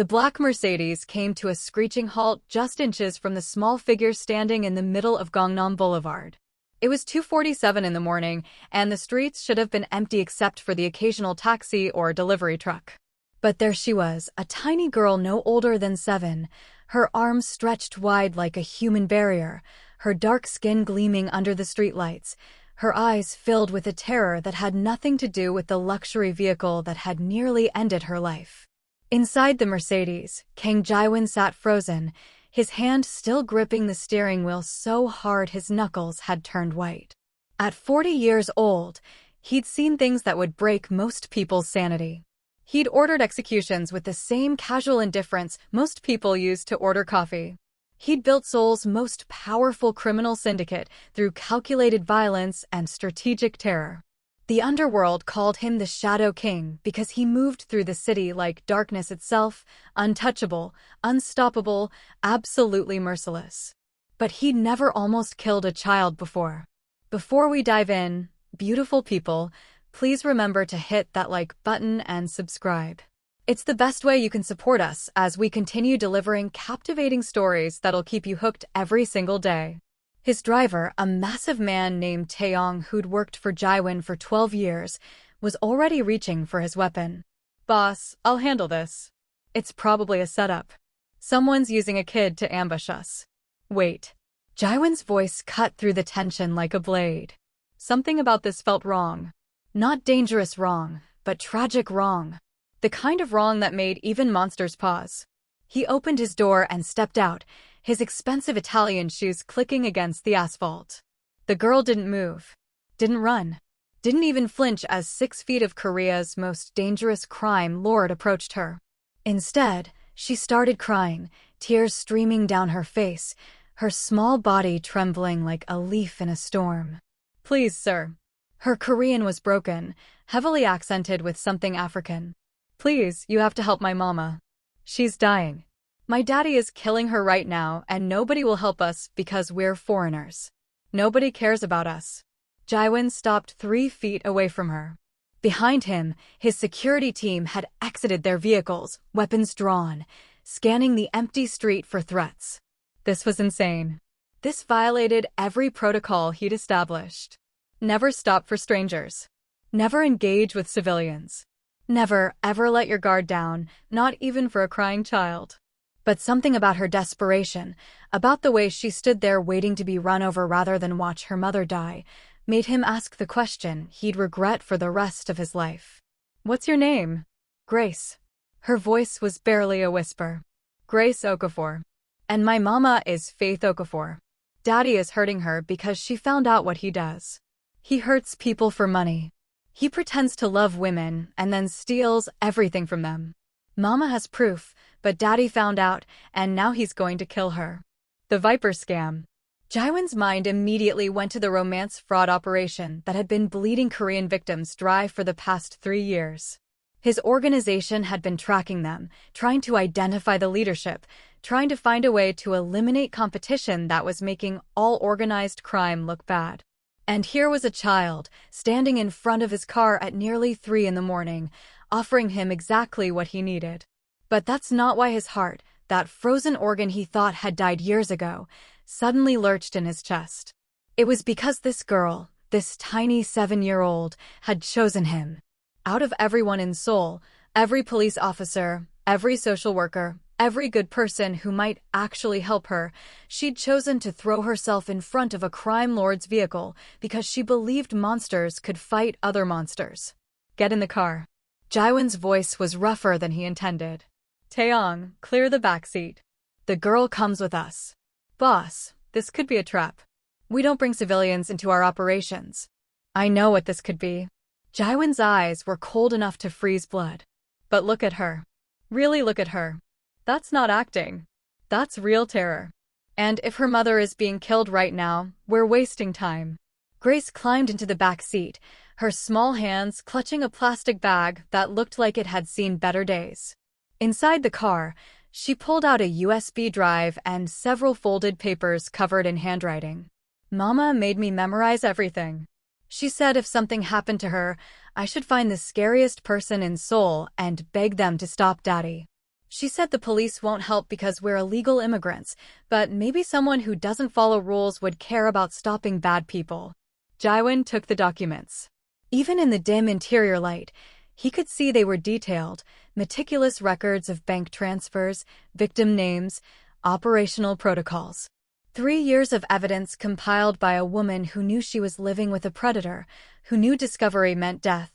The black Mercedes came to a screeching halt just inches from the small figure standing in the middle of Gangnam Boulevard. It was 2:47 in the morning, and the streets should have been empty except for the occasional taxi or delivery truck. But there she was, a tiny girl no older than 7, her arms stretched wide like a human barrier, her dark skin gleaming under the streetlights, her eyes filled with a terror that had nothing to do with the luxury vehicle that had nearly ended her life. Inside the Mercedes, Kang Jae-won sat frozen, his hand still gripping the steering wheel so hard his knuckles had turned white. At 40 years old, he'd seen things that would break most people's sanity. He'd ordered executions with the same casual indifference most people use to order coffee. He'd built Seoul's most powerful criminal syndicate through calculated violence and strategic terror. The underworld called him the Shadow King because he moved through the city like darkness itself, untouchable, unstoppable, absolutely merciless. But he'd never almost killed a child before. Before we dive in, beautiful people, please remember to hit that like button and subscribe. It's the best way you can support us as we continue delivering captivating stories that'll keep you hooked every single day. His driver, a massive man named Taeyong who'd worked for Jae-won for 12 years, was already reaching for his weapon. "Boss, I'll handle this. It's probably a setup. Someone's using a kid to ambush us." "Wait." Jae-won's voice cut through the tension like a blade. Something about this felt wrong. Not dangerous wrong, but tragic wrong. The kind of wrong that made even monsters pause. He opened his door and stepped out, his expensive Italian shoes clicking against the asphalt. The girl didn't move, didn't run, didn't even flinch as 6 feet of Korea's most dangerous crime lord approached her. Instead, she started crying, tears streaming down her face, her small body trembling like a leaf in a storm. "Please, sir." Her Korean was broken, heavily accented with something African. "Please, you have to help my mama. She's dying. My daddy is killing her right now, and nobody will help us because we're foreigners. Nobody cares about us." Jae-won stopped 3 feet away from her. Behind him, his security team had exited their vehicles, weapons drawn, scanning the empty street for threats. This was insane. This violated every protocol he'd established. Never stop for strangers. Never engage with civilians. Never, ever let your guard down, not even for a crying child. But something about her desperation, about the way she stood there waiting to be run over rather than watch her mother die, made him ask the question he'd regret for the rest of his life. "What's your name?" "Grace." Her voice was barely a whisper. "Grace Okafor. And my mama is Faith Okafor. Daddy is hurting her because she found out what he does. He hurts people for money. He pretends to love women and then steals everything from them. Mama has proof, but Daddy found out, and now he's going to kill her. The Viper scam." Jae-won's mind immediately went to the romance fraud operation that had been bleeding Korean victims dry for the past 3 years. His organization had been tracking them, trying to identify the leadership, trying to find a way to eliminate competition that was making all organized crime look bad. And here was a child, standing in front of his car at nearly 3 in the morning, offering him exactly what he needed. But that's not why his heart, that frozen organ he thought had died years ago, suddenly lurched in his chest. It was because this girl, this tiny 7-year-old, had chosen him. Out of everyone in Seoul, every police officer, every social worker, every good person who might actually help her, she'd chosen to throw herself in front of a crime lord's vehicle because she believed monsters could fight other monsters. "Get in the car." Jae-won's voice was rougher than he intended. "Taeyong, clear the back seat. The girl comes with us." "Boss, this could be a trap. We don't bring civilians into our operations." "I know what this could be." Jae-won's eyes were cold enough to freeze blood. "But look at her. Really look at her. That's not acting. That's real terror. And if her mother is being killed right now, we're wasting time." Grace climbed into the back seat, her small hands clutching a plastic bag that looked like it had seen better days. Inside the car, she pulled out a USB drive and several folded papers covered in handwriting. "Mama made me memorize everything. She said if something happened to her, I should find the scariest person in Seoul and beg them to stop Daddy. She said the police won't help because we're illegal immigrants, but maybe someone who doesn't follow rules would care about stopping bad people. Jaiwon took the documents. Even in the dim interior light, he could see they were detailed, meticulous records of bank transfers, victim names, operational protocols. 3 years of evidence compiled by a woman who knew she was living with a predator, who knew discovery meant death,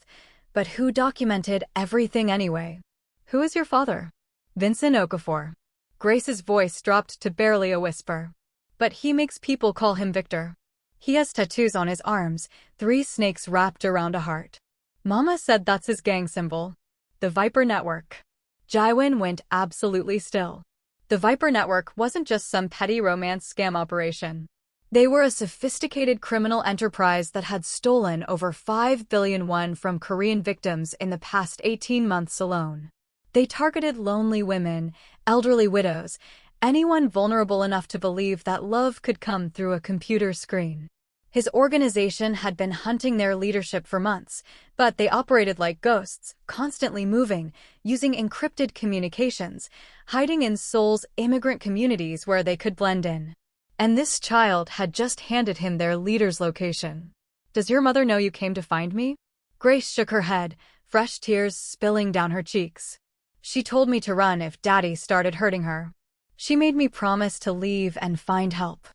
but who documented everything anyway. Who is your father? Vincent Okafor. Grace's voice dropped to barely a whisper. But he makes people call him Victor. He has tattoos on his arms, 3 snakes wrapped around a heart. Mama said that's his gang symbol. The Viper Network. Jaiwon went absolutely still. The Viper Network wasn't just some petty romance scam operation. They were a sophisticated criminal enterprise that had stolen over 5 billion won from Korean victims in the past 18 months alone. They targeted lonely women, elderly widows, anyone vulnerable enough to believe that love could come through a computer screen. His organization had been hunting their leadership for months, but they operated like ghosts, constantly moving, using encrypted communications, hiding in Seoul's immigrant communities where they could blend in. And this child had just handed him their leader's location. Does your mother know you came to find me? Grace shook her head, fresh tears spilling down her cheeks. She told me to run if Daddy started hurting her. She made me promise to leave and find help.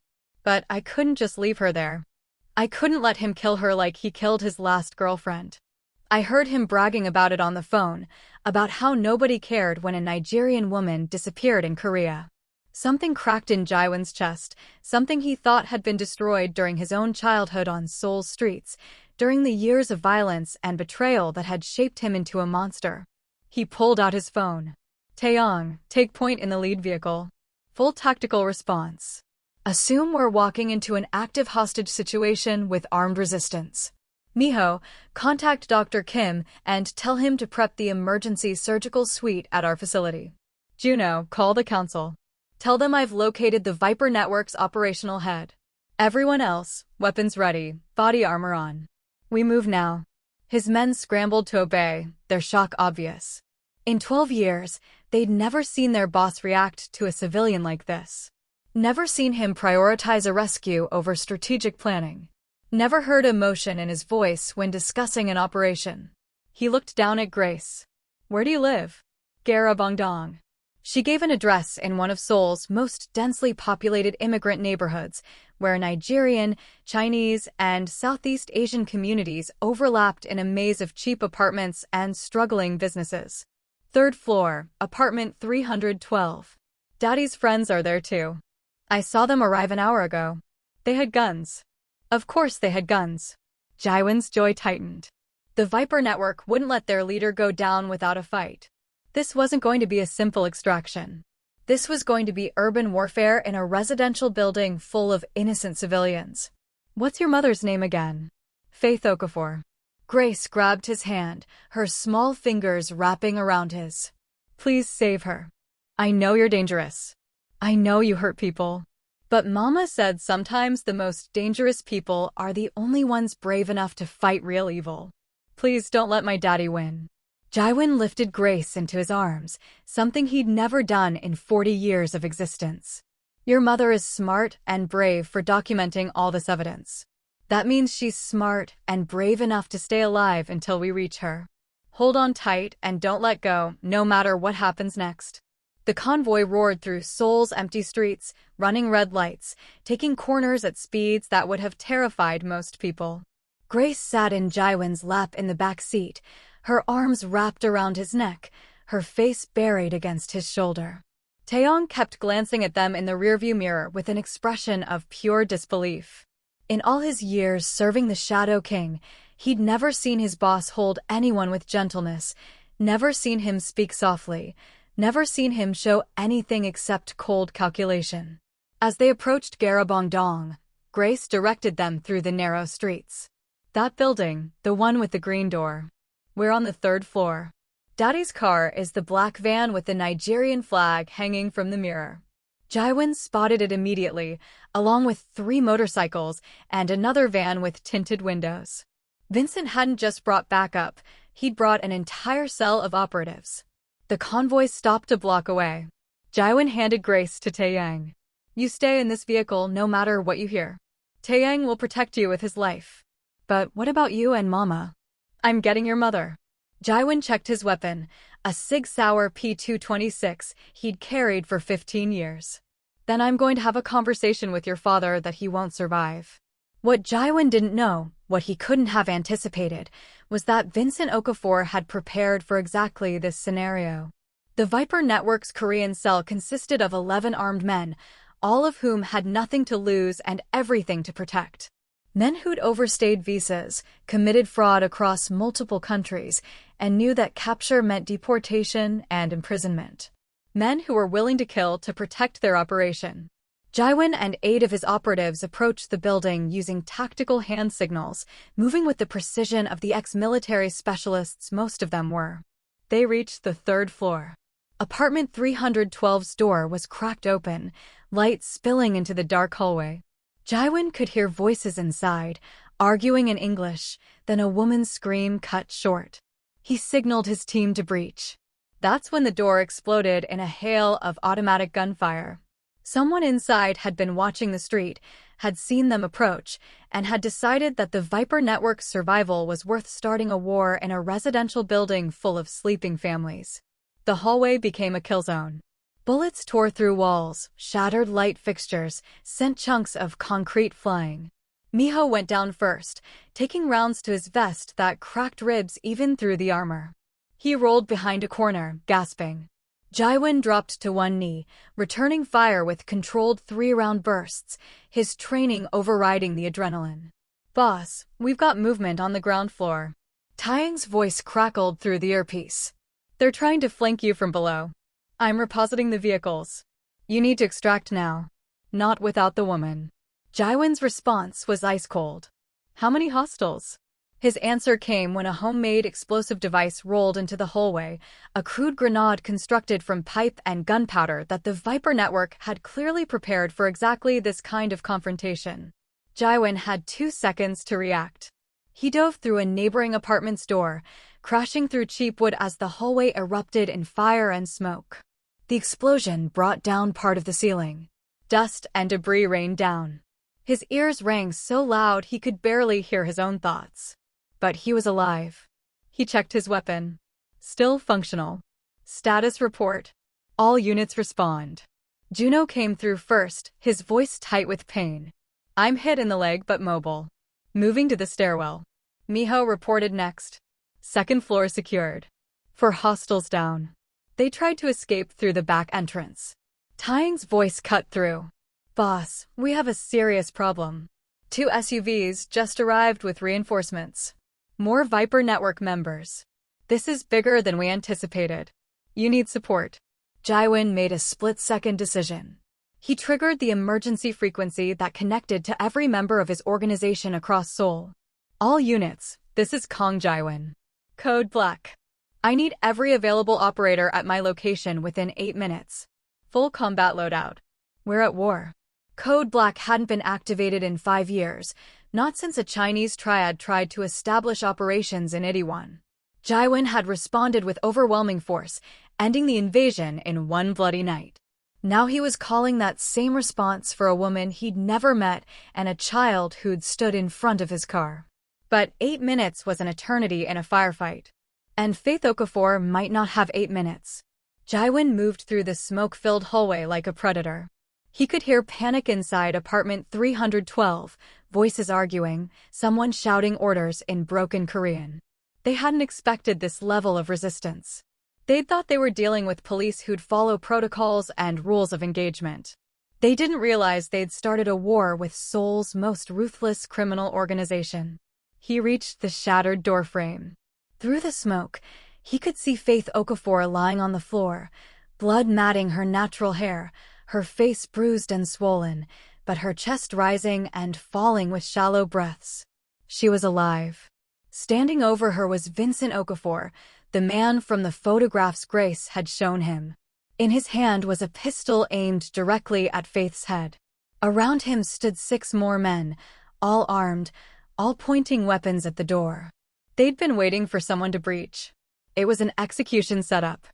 But I couldn't just leave her there. I couldn't let him kill her like he killed his last girlfriend. I heard him bragging about it on the phone, about how nobody cared when a Nigerian woman disappeared in Korea. Something cracked in Jaiwon's chest, something he thought had been destroyed during his own childhood on Seoul's streets, during the years of violence and betrayal that had shaped him into a monster. He pulled out his phone. Taeyong, take point in the lead vehicle. Full tactical response. Assume we're walking into an active hostage situation with armed resistance. Miho, contact Dr. Kim and tell him to prep the emergency surgical suite at our facility. Juno, call the council. Tell them I've located the Viper Network's operational head. Everyone else, weapons ready, body armor on. We move now. His men scrambled to obey, their shock obvious. In 12 years, they'd never seen their boss react to a civilian like this. Never seen him prioritize a rescue over strategic planning. Never heard emotion in his voice when discussing an operation. He looked down at Grace. Where do you live? Garabongdong. She gave an address in one of Seoul's most densely populated immigrant neighborhoods, where Nigerian, Chinese, and Southeast Asian communities overlapped in a maze of cheap apartments and struggling businesses. 3rd floor, apartment 312. Daddy's friends are there too. I saw them arrive an hour ago. They had guns. Of course they had guns. Jaiwon's jaw tightened. The Viper Network wouldn't let their leader go down without a fight. This wasn't going to be a simple extraction. This was going to be urban warfare in a residential building full of innocent civilians. What's your mother's name again? Faith Okafor. Grace grabbed his hand, her small fingers wrapping around his. Please save her. I know you're dangerous. I know you hurt people. But Mama said sometimes the most dangerous people are the only ones brave enough to fight real evil. Please don't let my daddy win. Jaiwon lifted Grace into his arms, something he'd never done in 40 years of existence. Your mother is smart and brave for documenting all this evidence. That means she's smart and brave enough to stay alive until we reach her. Hold on tight and don't let go, no matter what happens next. The convoy roared through Seoul's empty streets, running red lights, taking corners at speeds that would have terrified most people. Grace sat in Jaiwon's lap in the back seat, her arms wrapped around his neck, her face buried against his shoulder. Taeyong kept glancing at them in the rearview mirror with an expression of pure disbelief. In all his years serving the Shadow King, he'd never seen his boss hold anyone with gentleness, never seen him speak softly, never seen him show anything except cold calculation. As they approached Garabongdong, Grace directed them through the narrow streets. That building, the one with the green door. We're on the 3rd floor. Daddy's car is the black van with the Nigerian flag hanging from the mirror. Jaiwon spotted it immediately, along with 3 motorcycles and another van with tinted windows. Vincent hadn't just brought backup, he'd brought an entire cell of operatives. The convoy stopped a block away. Jaiwan handed Grace to Taeyang. You stay in this vehicle no matter what you hear. Taeyang will protect you with his life. But what about you and Mama? I'm getting your mother. Jaiwan checked his weapon, a Sig Sauer P226 he'd carried for 15 years. Then I'm going to have a conversation with your father that he won't survive. What Jaiwan didn't know, what he couldn't have anticipated, was that Vincent Okafor had prepared for exactly this scenario. The Viper Network's Korean cell consisted of 11 armed men, all of whom had nothing to lose and everything to protect. Men who'd overstayed visas, committed fraud across multiple countries, and knew that capture meant deportation and imprisonment. Men who were willing to kill to protect their operation. Jaiwan and 8 of his operatives approached the building using tactical hand signals, moving with the precision of the ex-military specialists most of them were. They reached the 3rd floor. Apartment 312's door was cracked open, light spilling into the dark hallway. Jaiwan could hear voices inside, arguing in English, then a woman's scream cut short. He signaled his team to breach. That's when the door exploded in a hail of automatic gunfire. Someone inside had been watching the street, had seen them approach, and had decided that the Viper Network's survival was worth starting a war in a residential building full of sleeping families. The hallway became a kill zone. Bullets tore through walls, shattered light fixtures, sent chunks of concrete flying. Miho went down first, taking rounds to his vest that cracked ribs even through the armor. He rolled behind a corner, gasping. Jaiwan dropped to one knee, returning fire with controlled 3-round bursts, his training overriding the adrenaline. Boss, we've got movement on the ground floor. Taeyang's voice crackled through the earpiece. They're trying to flank you from below. I'm repositing the vehicles. You need to extract now. Not without the woman. Jaiwan's response was ice cold. How many hostiles? His answer came when a homemade explosive device rolled into the hallway, a crude grenade constructed from pipe and gunpowder that the Viper Network had clearly prepared for exactly this kind of confrontation. Jaiwan had 2 seconds to react. He dove through a neighboring apartment's door, crashing through cheap wood as the hallway erupted in fire and smoke. The explosion brought down part of the ceiling. Dust and debris rained down. His ears rang so loud he could barely hear his own thoughts. But he was alive. He checked his weapon. Still functional. Status report. All units respond. Juno came through first, his voice tight with pain. I'm hit in the leg but mobile. Moving to the stairwell. Miho reported next. 2nd floor secured. 4 hostiles down. They tried to escape through the back entrance. Taeyang's voice cut through. Boss, we have a serious problem. 2 SUVs just arrived with reinforcements. More Viper Network members. This is bigger than we anticipated. You need support. Jaiwan made a split-second decision. He triggered the emergency frequency that connected to every member of his organization across Seoul. All units, this is Kong Jaiwan. Code Black. I need every available operator at my location within 8 minutes. Full combat loadout. We're at war. Code Black hadn't been activated in 5 years, not since a Chinese triad tried to establish operations in Itaewon. Jaiwan had responded with overwhelming force, ending the invasion in one bloody night. Now he was calling that same response for a woman he'd never met and a child who'd stood in front of his car. But 8 minutes was an eternity in a firefight. And Faith Okafor might not have 8 minutes. Jaiwan moved through the smoke-filled hallway like a predator. He could hear panic inside apartment 312, voices arguing, someone shouting orders in broken Korean. They hadn't expected this level of resistance. They'd thought they were dealing with police who'd follow protocols and rules of engagement. They didn't realize they'd started a war with Seoul's most ruthless criminal organization. He reached the shattered doorframe. Through the smoke, he could see Faith Okafor lying on the floor, blood matting her natural hair, her face bruised and swollen, but her chest rising and falling with shallow breaths. She was alive. Standing over her was Vincent Okafor, the man from the photographs Grace had shown him. In his hand was a pistol aimed directly at Faith's head. Around him stood 6 more men, all armed, all pointing weapons at the door. They'd been waiting for someone to breach. It was an execution setup.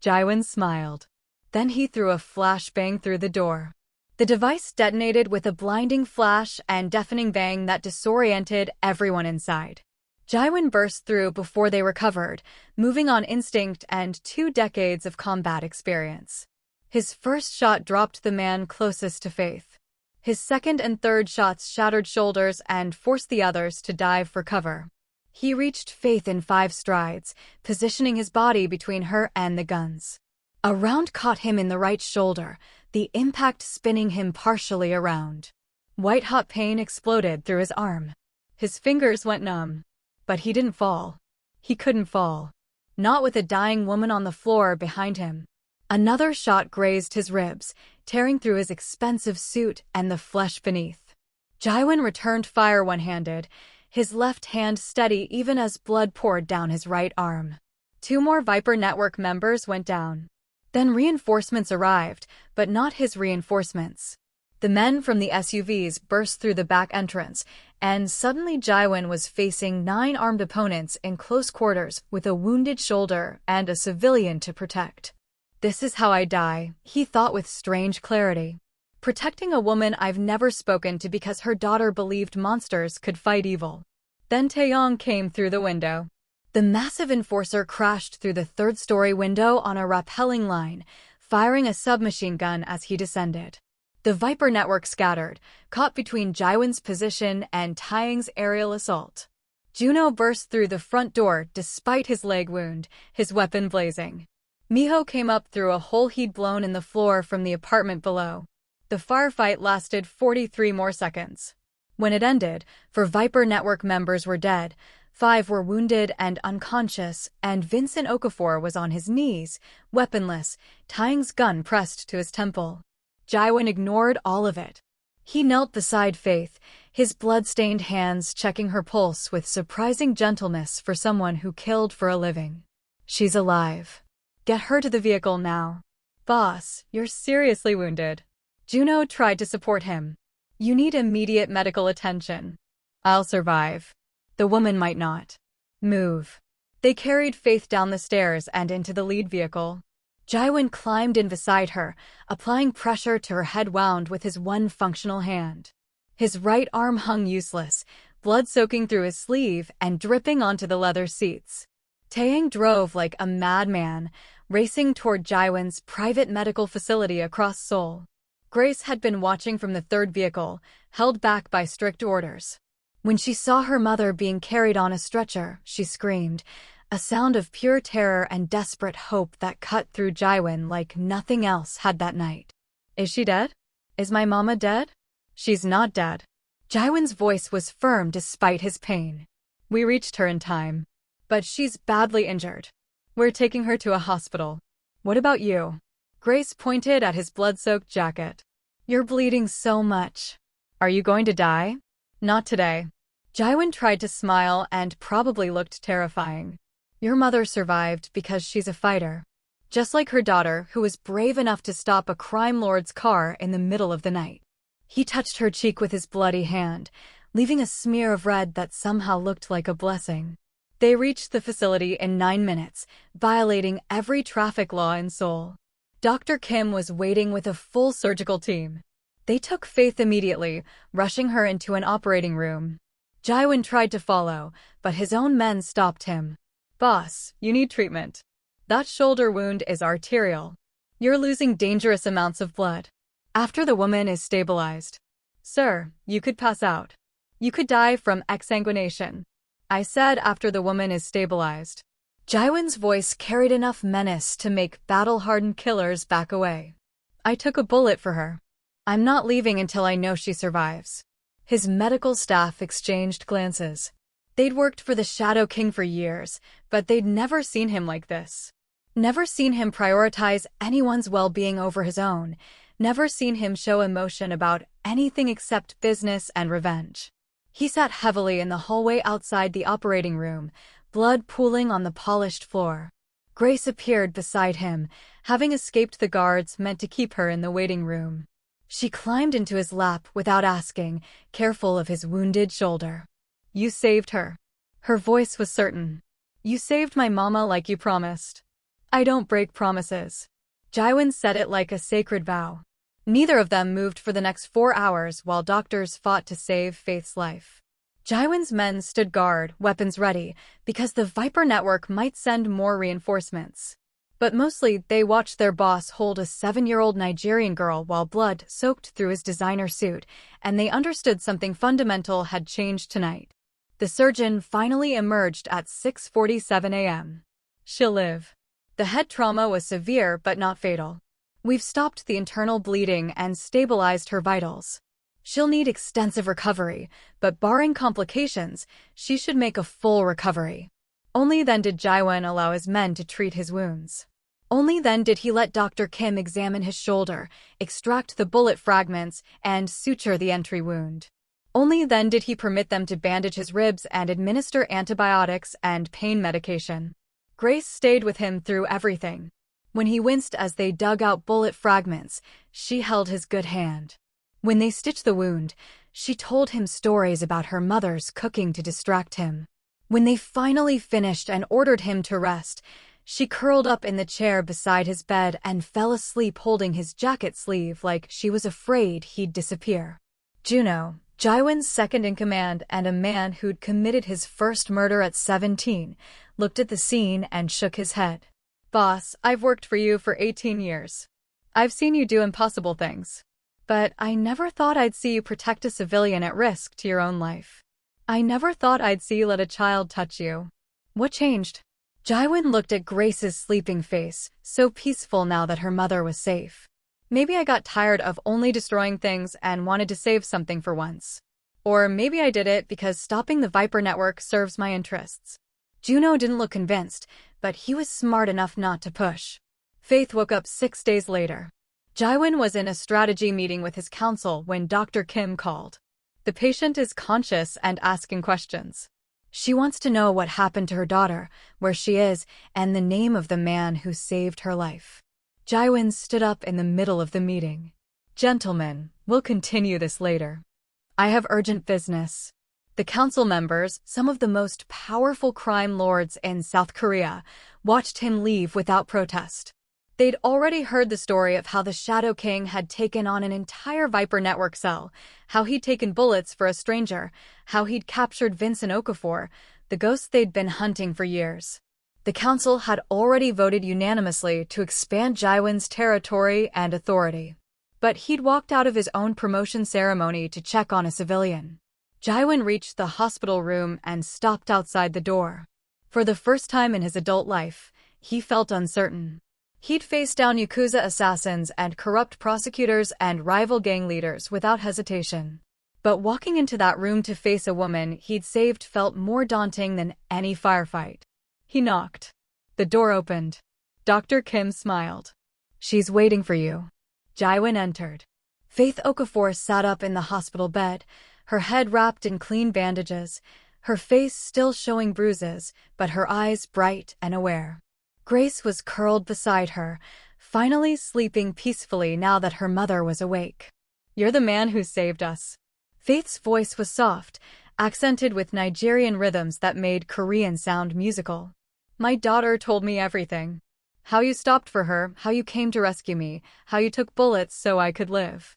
Jaiwan smiled. Then he threw a flashbang through the door. The device detonated with a blinding flash and deafening bang that disoriented everyone inside. Jaiwan burst through before they recovered, moving on instinct and 2 decades of combat experience. His first shot dropped the man closest to Faith. His second and third shots shattered shoulders and forced the others to dive for cover. He reached Faith in 5 strides, positioning his body between her and the guns. A round caught him in the right shoulder, the impact spinning him partially around. White-hot pain exploded through his arm. His fingers went numb. But he didn't fall. He couldn't fall. Not with a dying woman on the floor behind him. Another shot grazed his ribs, tearing through his expensive suit and the flesh beneath. Jaiwan returned fire one-handed, his left hand steady even as blood poured down his right arm. 2 more Viper Network members went down. Then reinforcements arrived, but not his reinforcements. The men from the SUVs burst through the back entrance, and suddenly Jaiwan was facing 9 armed opponents in close quarters with a wounded shoulder and a civilian to protect. This is how I die, he thought with strange clarity. Protecting a woman I've never spoken to because her daughter believed monsters could fight evil. Then Taeyong came through the window. The massive enforcer crashed through the 3rd-story window on a rappelling line, firing a submachine gun as he descended. The Viper Network scattered, caught between Jaiwan's position and Taeyong's aerial assault. Juno burst through the front door despite his leg wound, his weapon blazing. Miho came up through a hole he'd blown in the floor from the apartment below. The firefight lasted 43 more seconds. When it ended, 4 Viper Network members were dead, 5 were wounded and unconscious, and Vincent Okafor was on his knees, weaponless, Taeyong's gun pressed to his temple. Jaiwan ignored all of it. He knelt beside Faith, his blood-stained hands checking her pulse with surprising gentleness for someone who killed for a living. She's alive. Get her to the vehicle now. Boss, you're seriously wounded. Juno tried to support him. You need immediate medical attention. I'll survive. The woman might not. Move. They carried Faith down the stairs and into the lead vehicle. Jaiwan climbed in beside her, applying pressure to her head wound with his one functional hand. His right arm hung useless, blood soaking through his sleeve and dripping onto the leather seats. Taeyong drove like a madman, racing toward Jaiwan's private medical facility across Seoul. Grace had been watching from the 3rd vehicle, held back by strict orders. When she saw her mother being carried on a stretcher, she screamed, a sound of pure terror and desperate hope that cut through Jaiwan like nothing else had that night. Is she dead? Is my mama dead? She's not dead. Jaiwan's voice was firm despite his pain. We reached her in time. But she's badly injured. We're taking her to a hospital. What about you? Grace pointed at his blood-soaked jacket. You're bleeding so much. Are you going to die? Not today. Jaiwan tried to smile and probably looked terrifying. Your mother survived because she's a fighter. Just like her daughter, who was brave enough to stop a crime lord's car in the middle of the night. He touched her cheek with his bloody hand, leaving a smear of red that somehow looked like a blessing. They reached the facility in 9 minutes, violating every traffic law in Seoul. Dr. Kim was waiting with a full surgical team. They took Faith immediately, rushing her into an operating room. Jaiwan tried to follow, but his own men stopped him. Boss, you need treatment. That shoulder wound is arterial. You're losing dangerous amounts of blood. After the woman is stabilized. Sir, you could pass out. You could die from exsanguination. I said after the woman is stabilized. Jaiwan's voice carried enough menace to make battle-hardened killers back away. I took a bullet for her. I'm not leaving until I know she survives. His medical staff exchanged glances. They'd worked for the Shadow King for years, but they'd never seen him like this. Never seen him prioritize anyone's well-being over his own. Never seen him show emotion about anything except business and revenge. He sat heavily in the hallway outside the operating room, blood pooling on the polished floor. Grace appeared beside him, having escaped the guards meant to keep her in the waiting room. She climbed into his lap without asking, careful of his wounded shoulder. You saved her. Her voice was certain. You saved my mama like you promised. I don't break promises. Jaiwon said it like a sacred vow. Neither of them moved for the next 4 hours while doctors fought to save Faith's life. Jaiwon's men stood guard, weapons ready, because the Viper network might send more reinforcements. But mostly, they watched their boss hold a 7-year-old Nigerian girl while blood soaked through his designer suit, and they understood something fundamental had changed tonight. The surgeon finally emerged at 6:47 a.m. She'll live. The head trauma was severe but not fatal. We've stopped the internal bleeding and stabilized her vitals. She'll need extensive recovery, but barring complications, she should make a full recovery. Only then did Jaiwon allow his men to treat his wounds. Only then did he let Dr. Kim examine his shoulder, extract the bullet fragments, and suture the entry wound. Only then did he permit them to bandage his ribs and administer antibiotics and pain medication. Grace stayed with him through everything. When he winced as they dug out bullet fragments, she held his good hand. When they stitched the wound, she told him stories about her mother's cooking to distract him. When they finally finished and ordered him to rest, she curled up in the chair beside his bed and fell asleep holding his jacket sleeve like she was afraid he'd disappear. Juno, Jaiwon's second-in-command and a man who'd committed his first murder at 17, looked at the scene and shook his head. Boss, I've worked for you for 18 years. I've seen you do impossible things. But I never thought I'd see you protect a civilian at risk to your own life. I never thought I'd see you let a child touch you. What changed? Jaiwon looked at Grace's sleeping face, so peaceful now that her mother was safe. Maybe I got tired of only destroying things and wanted to save something for once. Or maybe I did it because stopping the Viper network serves my interests. Juno didn't look convinced, but he was smart enough not to push. Faith woke up 6 days later. Jaiwon was in a strategy meeting with his counsel when Dr. Kim called. The patient is conscious and asking questions. She wants to know what happened to her daughter, where she is, and the name of the man who saved her life. Jaiwon stood up in the middle of the meeting. Gentlemen, we'll continue this later. I have urgent business. The council members, some of the most powerful crime lords in South Korea, watched him leave without protest. They'd already heard the story of how the Shadow King had taken on an entire Viper network cell, how he'd taken bullets for a stranger, how he'd captured Vincent Okafor, the ghost they'd been hunting for years. The council had already voted unanimously to expand Jaiwon's territory and authority. But he'd walked out of his own promotion ceremony to check on a civilian. Jaiwon reached the hospital room and stopped outside the door. For the first time in his adult life, he felt uncertain. He'd faced down Yakuza assassins and corrupt prosecutors and rival gang leaders without hesitation. But walking into that room to face a woman he'd saved felt more daunting than any firefight. He knocked. The door opened. Dr. Kim smiled. She's waiting for you. Jaiwon entered. Faith Okafor sat up in the hospital bed, her head wrapped in clean bandages, her face still showing bruises, but her eyes bright and aware. Grace was curled beside her, finally sleeping peacefully now that her mother was awake. You're the man who saved us. Faith's voice was soft, accented with Nigerian rhythms that made Korean sound musical. My daughter told me everything. How you stopped for her, how you came to rescue me, how you took bullets so I could live.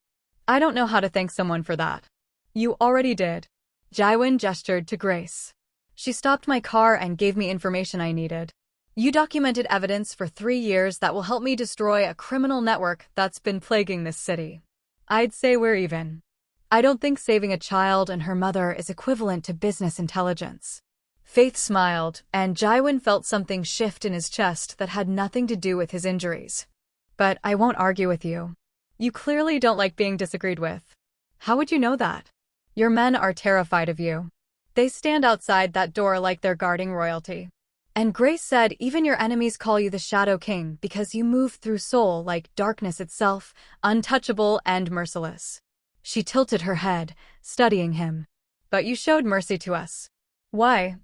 I don't know how to thank someone for that. You already did. Jaiwon gestured to Grace. She stopped my car and gave me information I needed. You documented evidence for 3 years that will help me destroy a criminal network that's been plaguing this city. I'd say we're even. I don't think saving a child and her mother is equivalent to business intelligence. Faith smiled, and Jaiwon felt something shift in his chest that had nothing to do with his injuries. But I won't argue with you. You clearly don't like being disagreed with. How would you know that? Your men are terrified of you. They stand outside that door like they're guarding royalty. And Grace said even your enemies call you the Shadow King because you move through Seoul like darkness itself, untouchable and merciless. She tilted her head, studying him. But you showed mercy to us. Why?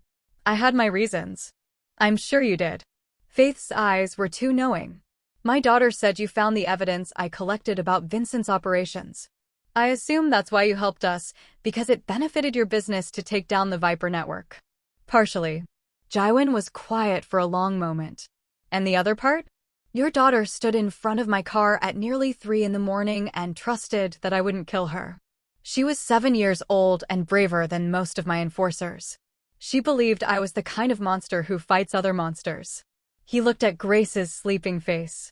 I had my reasons. I'm sure you did. Faith's eyes were too knowing. My daughter said you found the evidence I collected about Vincent's operations. I assume that's why you helped us, because it benefited your business to take down the Viper network. Partially. Jaiwon was quiet for a long moment. And the other part? Your daughter stood in front of my car at nearly 3 in the morning and trusted that I wouldn't kill her. She was 7 years old and braver than most of my enforcers. She believed I was the kind of monster who fights other monsters. He looked at Grace's sleeping face.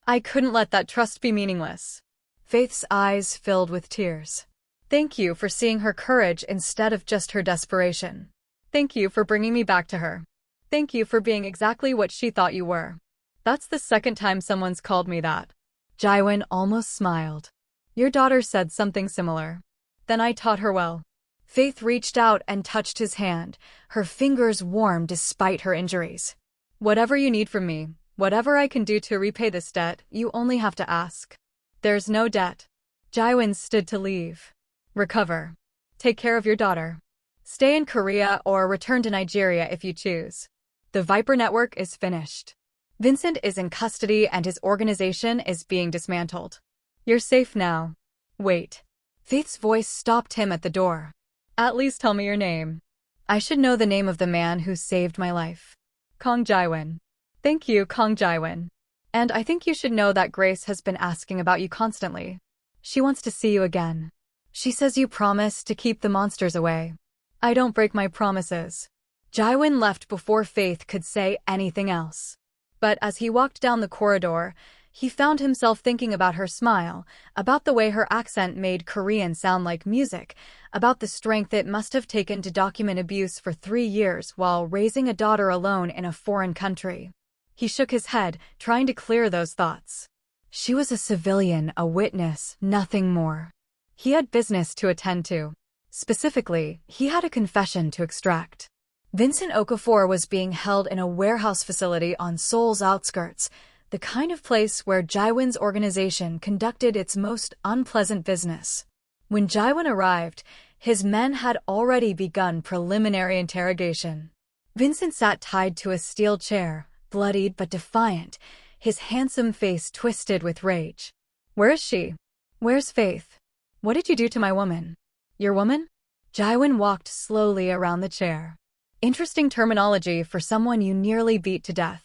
I couldn't let that trust be meaningless. Faith's eyes filled with tears. Thank you for seeing her courage instead of just her desperation. Thank you for bringing me back to her. Thank you for being exactly what she thought you were. That's the second time someone's called me that. Jaiwon almost smiled. Your daughter said something similar. Then I taught her well. Faith reached out and touched his hand, her fingers warm despite her injuries. Whatever you need from me, whatever I can do to repay this debt, you only have to ask. There's no debt. Jaiwon stood to leave. Recover. Take care of your daughter. Stay in Korea or return to Nigeria if you choose. The Viper network is finished. Vincent is in custody and his organization is being dismantled. You're safe now. Wait. Faith's voice stopped him at the door. At least tell me your name. I should know the name of the man who saved my life. Kong Jaiwon. Thank you, Kong Jaiwon. And I think you should know that Grace has been asking about you constantly. She wants to see you again. She says you promised to keep the monsters away. I don't break my promises. Jaiwon left before Faith could say anything else. But as he walked down the corridor, he found himself thinking about her smile, about the way her accent made Korean sound like music, about the strength it must have taken to document abuse for 3 years while raising a daughter alone in a foreign country. He shook his head, trying to clear those thoughts. She was a civilian, a witness, nothing more. He had business to attend to. Specifically, he had a confession to extract. Vincent Okafor was being held in a warehouse facility on Seoul's outskirts, the kind of place where Jaiwon's organization conducted its most unpleasant business. When Jaiwon arrived, his men had already begun preliminary interrogation. Vincent sat tied to a steel chair, bloodied but defiant, his handsome face twisted with rage. Where is she? Where's Faith? What did you do to my woman? Your woman? Jaiwon walked slowly around the chair. Interesting terminology for someone you nearly beat to death.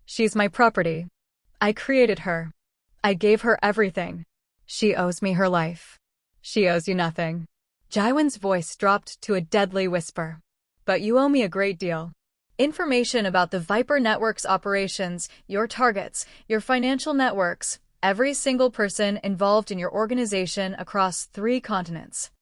She's my property. I created her. I gave her everything. She owes me her life. She owes you nothing. Jaiwon's voice dropped to a deadly whisper. But you owe me a great deal. Information about the Viper Network's operations, your targets, your financial networks, every single person involved in your organization across 3 continents.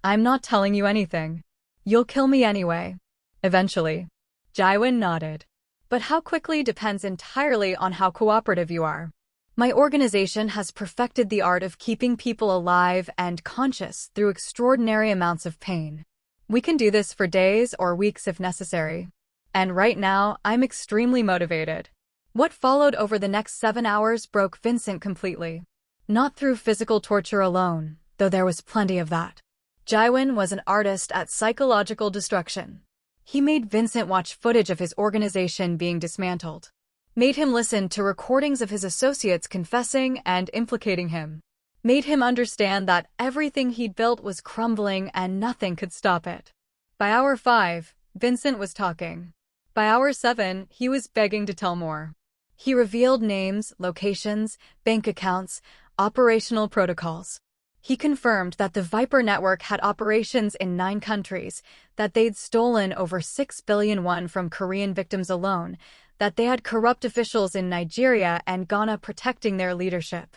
I'm not telling you anything. You'll kill me anyway. Eventually. Jaiwon nodded. But how quickly depends entirely on how cooperative you are. My organization has perfected the art of keeping people alive and conscious through extraordinary amounts of pain. We can do this for days or weeks if necessary. And right now, I'm extremely motivated. What followed over the next 7 hours broke Vincent completely. Not through physical torture alone, though there was plenty of that. Jaiwon was an artist at psychological destruction. He made Vincent watch footage of his organization being dismantled. Made him listen to recordings of his associates confessing and implicating him. Made him understand that everything he'd built was crumbling and nothing could stop it. By hour 5, Vincent was talking. By hour 7, he was begging to tell more. He revealed names, locations, bank accounts, operational protocols. He confirmed that the Viper network had operations in 9 countries, that they'd stolen over 6 billion won from Korean victims alone, that they had corrupt officials in Nigeria and Ghana protecting their leadership.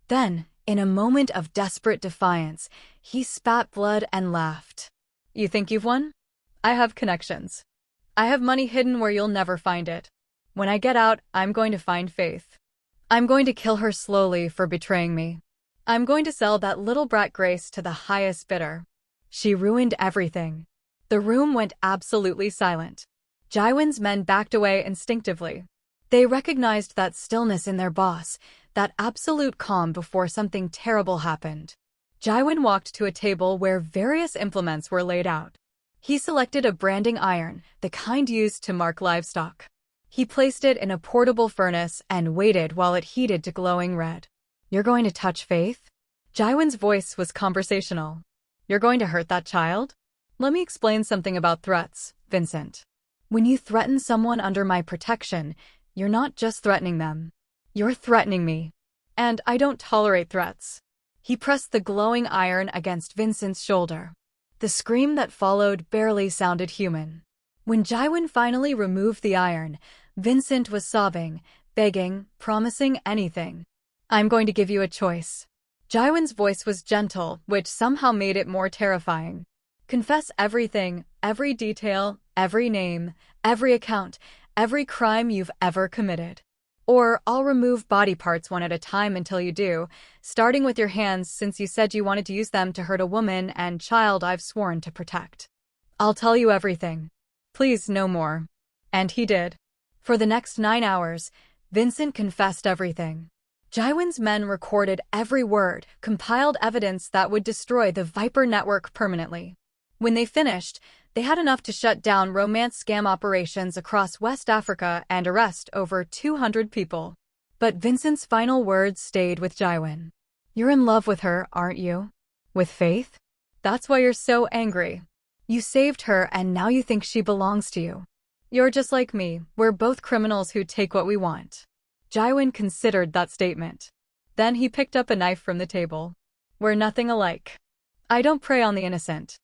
Then, in a moment of desperate defiance, he spat blood and laughed. You think you've won? I have connections. I have money hidden where you'll never find it. When I get out, I'm going to find Faith. I'm going to kill her slowly for betraying me. I'm going to sell that little brat Grace to the highest bidder. She ruined everything. The room went absolutely silent. Jaiwon's men backed away instinctively. They recognized that stillness in their boss, that absolute calm before something terrible happened. Jaiwon walked to a table where various implements were laid out. He selected a branding iron, the kind used to mark livestock. He placed it in a portable furnace and waited while it heated to glowing red. You're going to touch Faith? Jaiwon's voice was conversational. You're going to hurt that child? Let me explain something about threats, Vincent. When you threaten someone under my protection, You're not just threatening them. You're threatening me. And I don't tolerate threats. He pressed the glowing iron against Vincent's shoulder. The scream that followed barely sounded human. When Jaiwin finally removed the iron, Vincent was sobbing, begging, promising anything. I'm going to give you a choice. Jaiwin's voice was gentle, which somehow made it more terrifying. Confess everything, every detail, every name, every account, every crime you've ever committed. Or I'll remove body parts one at a time until you do, starting with your hands since you said you wanted to use them to hurt a woman and child I've sworn to protect. I'll tell you everything. Please, no more. And he did. For the next 9 hours, Vincent confessed everything. Jaiwin's men recorded every word, compiled evidence that would destroy the Viper network permanently. When they finished, they had enough to shut down romance scam operations across West Africa and arrest over 200 people. But Vincent's final words stayed with Jaiwin. You're in love with her, aren't you? With Faith? That's why you're so angry. You saved her and now you think she belongs to you. You're just like me, we're both criminals who take what we want. Jaiwin considered that statement. Then he picked up a knife from the table. We're nothing alike. I don't prey on the innocent.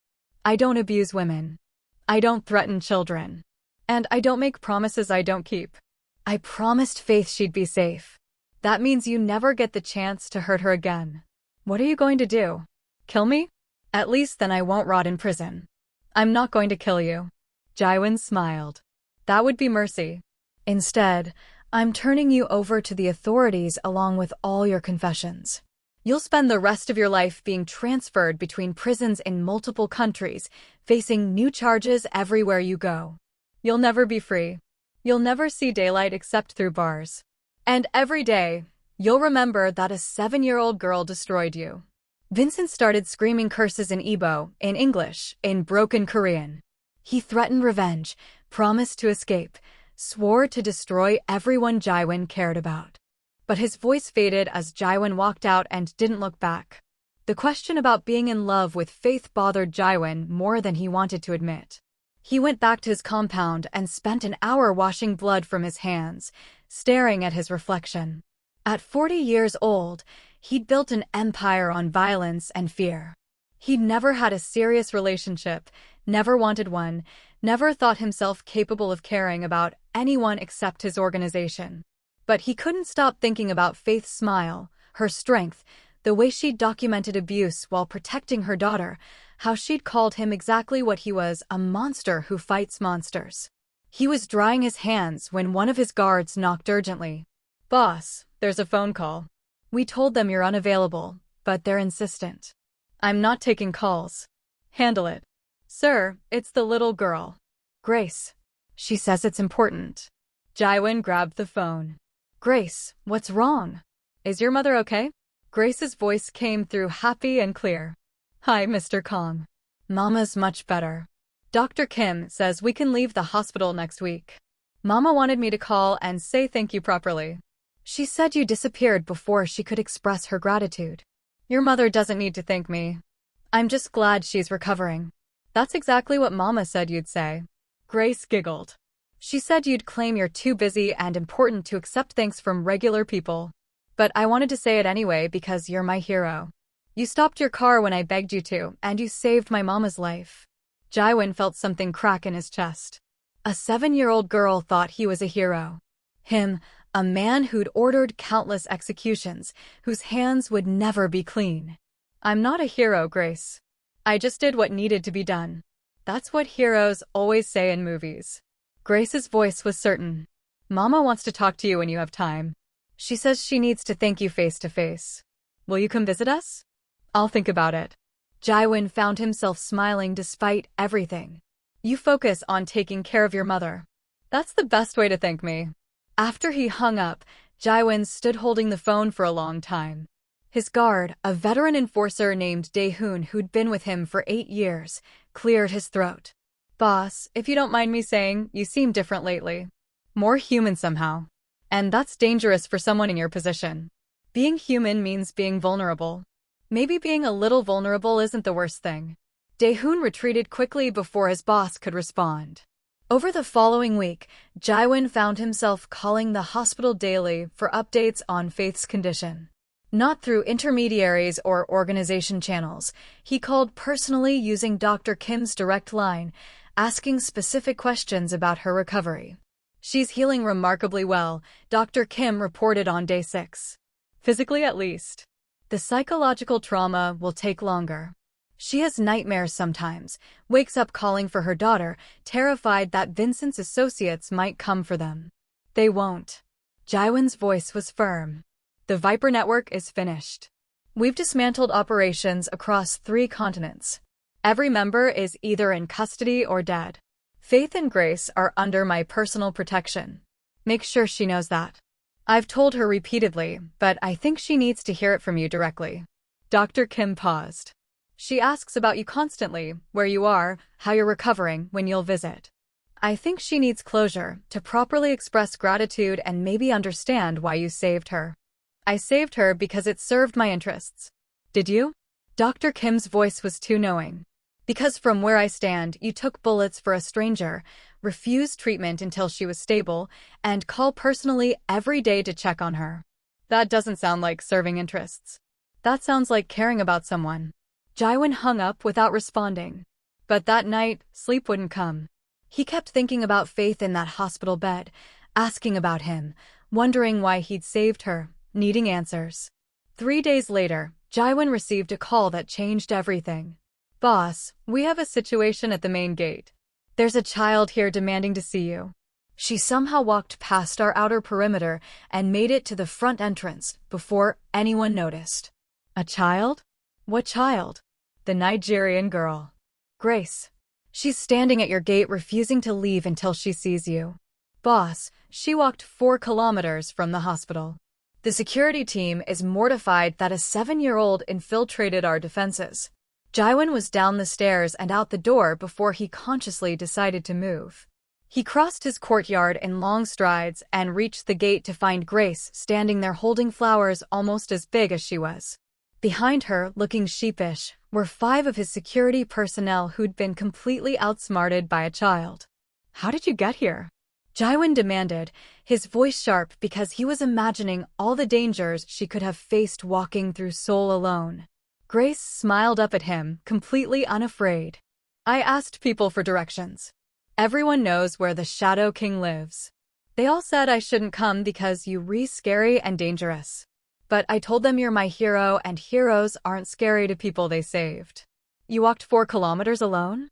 I don't abuse women. I don't threaten children. And I don't make promises I don't keep. I promised Faith she'd be safe. That means you never get the chance to hurt her again. What are you going to do? Kill me? At least then I won't rot in prison. I'm not going to kill you. Jaiwin smiled. That would be mercy. Instead, I'm turning you over to the authorities along with all your confessions. You'll spend the rest of your life being transferred between prisons in multiple countries, facing new charges everywhere you go. You'll never be free. You'll never see daylight except through bars. And every day, you'll remember that a 7-year-old girl destroyed you. Vincent started screaming curses in Igbo, in English, in broken Korean. He threatened revenge, promised to escape, swore to destroy everyone Jaiwin cared about. But his voice faded as Jaiwin walked out and didn't look back. The question about being in love with Faith bothered Jaiwin more than he wanted to admit. He went back to his compound and spent an hour washing blood from his hands, staring at his reflection. At 40 years old, he'd built an empire on violence and fear. He'd never had a serious relationship, never wanted one, never thought himself capable of caring about anyone except his organization. But he couldn't stop thinking about Faith's smile, her strength, the way she'd documented abuse while protecting her daughter, how she'd called him exactly what he was, a monster who fights monsters. He was drying his hands when one of his guards knocked urgently. Boss, there's a phone call. We told them you're unavailable, but they're insistent. I'm not taking calls. Handle it. Sir, it's the little girl. Grace. She says it's important. Jaiwin grabbed the phone. Grace, what's wrong? Is your mother okay? Grace's voice came through happy and clear. Hi, Mr. Kong. Mama's much better. Dr. Kim says we can leave the hospital next week. Mama wanted me to call and say thank you properly. She said you disappeared before she could express her gratitude. Your mother doesn't need to thank me. I'm just glad she's recovering. That's exactly what Mama said you'd say. Grace giggled. She said you'd claim you're too busy and important to accept thanks from regular people. But I wanted to say it anyway because you're my hero. You stopped your car when I begged you to, and you saved my mama's life. Jaiwin felt something crack in his chest. A 7-year-old girl thought he was a hero. Him, a man who'd ordered countless executions, whose hands would never be clean. I'm not a hero, Grace. I just did what needed to be done. That's what heroes always say in movies. Grace's voice was certain. Mama wants to talk to you when you have time. She says she needs to thank you face to face. Will you come visit us? I'll think about it. Jaiwin found himself smiling despite everything. You focus on taking care of your mother. That's the best way to thank me. After he hung up, Jaiwin stood holding the phone for a long time. His guard, a veteran enforcer named Dae-hoon who'd been with him for 8 years, cleared his throat. Boss, if you don't mind me saying, you seem different lately. More human somehow. And that's dangerous for someone in your position. Being human means being vulnerable. Maybe being a little vulnerable isn't the worst thing. Dae-hoon retreated quickly before his boss could respond. Over the following week, Jaiwon found himself calling the hospital daily for updates on Faith's condition. Not through intermediaries or organization channels, he called personally using Dr. Kim's direct line, asking specific questions about her recovery. She's healing remarkably well, Dr. Kim reported on day 6. Physically at least. The psychological trauma will take longer. She has nightmares sometimes, wakes up calling for her daughter, terrified that Vincent's associates might come for them. They won't. Jaiwon's voice was firm. The Viper network is finished. We've dismantled operations across 3 continents. Every member is either in custody or dead. Faith and Grace are under my personal protection. Make sure she knows that. I've told her repeatedly, but I think she needs to hear it from you directly. Dr. Kim paused. She asks about you constantly, where you are, how you're recovering, when you'll visit. I think she needs closure, to properly express gratitude and maybe understand why you saved her. I saved her because it served my interests. Did you? Dr. Kim's voice was too knowing. Because from where I stand, you took bullets for a stranger, refused treatment until she was stable, and call personally every day to check on her. That doesn't sound like serving interests. That sounds like caring about someone. Jaiwon hung up without responding. But that night, sleep wouldn't come. He kept thinking about Faith in that hospital bed, asking about him, wondering why he'd saved her, needing answers. 3 days later, Jaiwon received a call that changed everything. Boss, we have a situation at the main gate. There's a child here demanding to see you. She somehow walked past our outer perimeter and made it to the front entrance before anyone noticed. A child? What child? The Nigerian girl. Grace. She's standing at your gate refusing to leave until she sees you. Boss, she walked 4 kilometers from the hospital. The security team is mortified that a 7-year-old infiltrated our defenses. Jaiwon was down the stairs and out the door before he consciously decided to move. He crossed his courtyard in long strides and reached the gate to find Grace standing there holding flowers almost as big as she was. Behind her, looking sheepish, were 5 of his security personnel who'd been completely outsmarted by a child. How did you get here? Jaiwon demanded, his voice sharp because he was imagining all the dangers she could have faced walking through Seoul alone. Grace smiled up at him, completely unafraid. I asked people for directions. Everyone knows where the Shadow King lives. They all said I shouldn't come because you're scary and dangerous. But I told them you're my hero and heroes aren't scary to people they saved. You walked 4 kilometers alone?